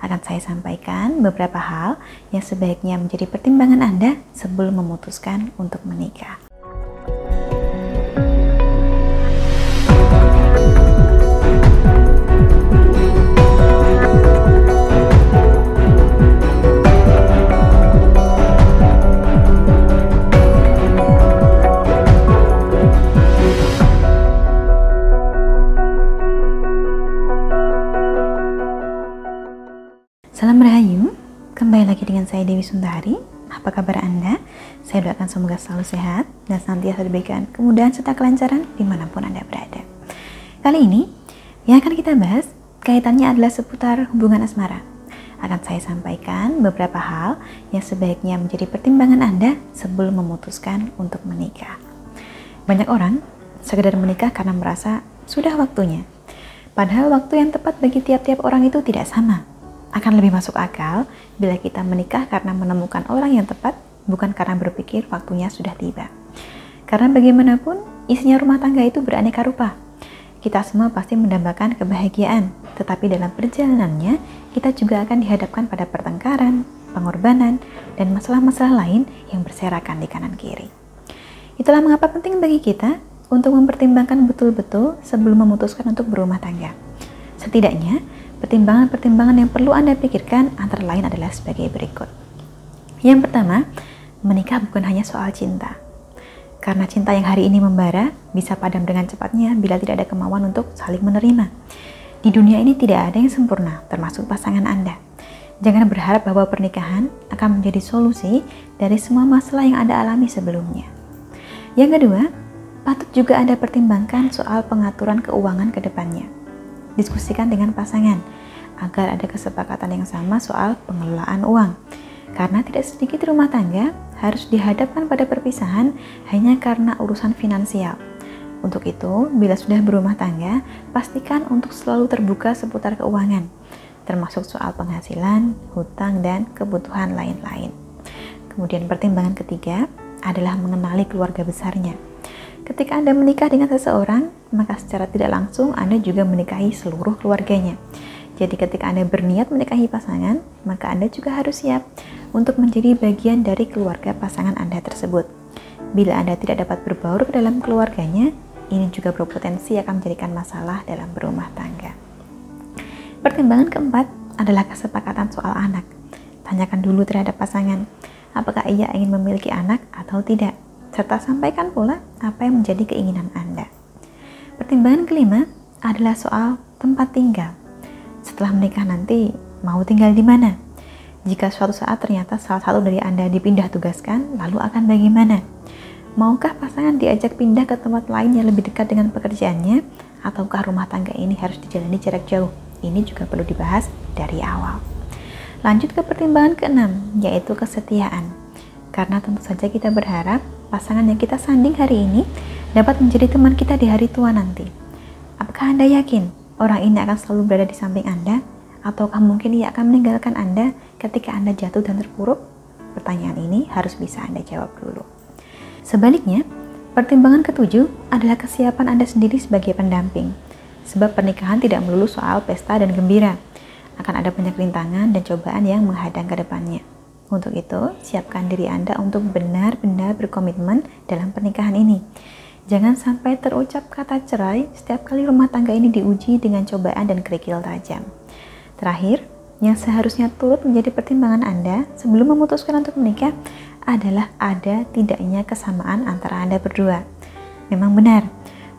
akan saya sampaikan beberapa hal yang sebaiknya menjadi pertimbangan Anda sebelum memutuskan untuk menikah. Salam Rahayu, kembali lagi dengan saya Dewi Sundari. Apa kabar Anda? Saya doakan semoga selalu sehat dan senantiasa diberikan kemudahan serta kelancaran dimanapun Anda berada. Kali ini, yang akan kita bahas kaitannya adalah seputar hubungan asmara. Akan saya sampaikan beberapa hal yang sebaiknya menjadi pertimbangan Anda sebelum memutuskan untuk menikah. Banyak orang sekedar menikah karena merasa sudah waktunya. Padahal waktu yang tepat bagi tiap-tiap orang itu tidak sama. Akan lebih masuk akal bila kita menikah karena menemukan orang yang tepat, bukan karena berpikir waktunya sudah tiba. Karena bagaimanapun, isinya rumah tangga itu beraneka rupa. Kita semua pasti mendambakan kebahagiaan, tetapi dalam perjalanannya, kita juga akan dihadapkan pada pertengkaran, pengorbanan, dan masalah-masalah lain yang berserakan di kanan kiri. Itulah mengapa penting bagi kita untuk mempertimbangkan betul-betul sebelum memutuskan untuk berumah tangga. Setidaknya, pertimbangan-pertimbangan yang perlu Anda pikirkan antara lain adalah sebagai berikut. Yang pertama, menikah bukan hanya soal cinta. Karena cinta yang hari ini membara, bisa padam dengan cepatnya bila tidak ada kemauan untuk saling menerima. Di dunia ini tidak ada yang sempurna, termasuk pasangan Anda. Jangan berharap bahwa pernikahan akan menjadi solusi dari semua masalah yang Anda alami sebelumnya. Yang kedua, patut juga Anda pertimbangkan soal pengaturan keuangan ke depannya. Diskusikan dengan pasangan agar ada kesepakatan yang sama soal pengelolaan uang. Karena tidak sedikit rumah tangga harus dihadapkan pada perpisahan hanya karena urusan finansial. Untuk itu, bila sudah berumah tangga, pastikan untuk selalu terbuka seputar keuangan, termasuk soal penghasilan, hutang, dan kebutuhan lain-lain. Kemudian pertimbangan ketiga adalah mengenali keluarga besarnya. Ketika Anda menikah dengan seseorang, maka secara tidak langsung Anda juga menikahi seluruh keluarganya. Jadi ketika Anda berniat menikahi pasangan, maka Anda juga harus siap untuk menjadi bagian dari keluarga pasangan Anda tersebut. Bila Anda tidak dapat berbaur ke dalam keluarganya, ini juga berpotensi akan menjadikan masalah dalam berumah tangga. Pertimbangan keempat adalah kesepakatan soal anak. Tanyakan dulu terhadap pasangan, apakah ia ingin memiliki anak atau tidak. Serta sampaikan pula apa yang menjadi keinginan Anda. Pertimbangan kelima adalah soal tempat tinggal. Setelah menikah nanti, mau tinggal di mana? Jika suatu saat ternyata salah satu dari Anda dipindah tugaskan, lalu akan bagaimana? Maukah pasangan diajak pindah ke tempat lain yang lebih dekat dengan pekerjaannya? Ataukah rumah tangga ini harus dijalani jarak jauh? Ini juga perlu dibahas dari awal. Lanjut ke pertimbangan keenam, yaitu kesetiaan. Karena tentu saja kita berharap pasangan yang kita sanding hari ini dapat menjadi teman kita di hari tua nanti. Apakah Anda yakin orang ini akan selalu berada di samping Anda? Ataukah mungkin ia akan meninggalkan Anda ketika Anda jatuh dan terpuruk? Pertanyaan ini harus bisa Anda jawab dulu. Sebaliknya, pertimbangan ketujuh adalah kesiapan Anda sendiri sebagai pendamping. Sebab pernikahan tidak melulu soal pesta dan gembira. Akan ada banyak rintangan dan cobaan yang menghadang ke depannya. Untuk itu, siapkan diri Anda untuk benar-benar berkomitmen dalam pernikahan ini. Jangan sampai terucap kata cerai setiap kali rumah tangga ini diuji dengan cobaan dan kerikil tajam. Terakhir, yang seharusnya turut menjadi pertimbangan Anda sebelum memutuskan untuk menikah adalah ada tidaknya kesamaan antara Anda berdua. Memang benar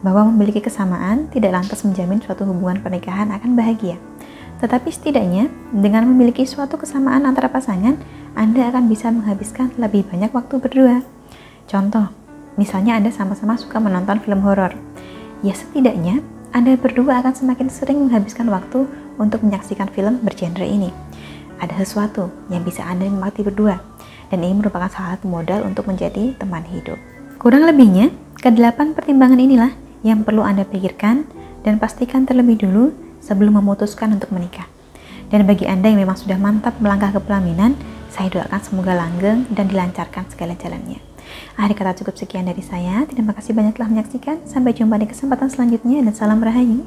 bahwa memiliki kesamaan tidak lantas menjamin suatu hubungan pernikahan akan bahagia. Tetapi setidaknya, dengan memiliki suatu kesamaan antara pasangan, Anda akan bisa menghabiskan lebih banyak waktu berdua. Contoh, misalnya Anda sama-sama suka menonton film horor. Ya setidaknya, Anda berdua akan semakin sering menghabiskan waktu untuk menyaksikan film bergenre ini. Ada sesuatu yang bisa Anda nikmati berdua, dan ini merupakan salah satu modal untuk menjadi teman hidup. Kurang lebihnya, ke-8 pertimbangan inilah yang perlu Anda pikirkan dan pastikan terlebih dulu sebelum memutuskan untuk menikah. Dan bagi Anda yang memang sudah mantap melangkah ke pelaminan, saya doakan semoga langgeng dan dilancarkan segala jalannya. Akhir kata cukup sekian dari saya. Terima kasih banyak telah menyaksikan. Sampai jumpa di kesempatan selanjutnya dan salam Rahayu.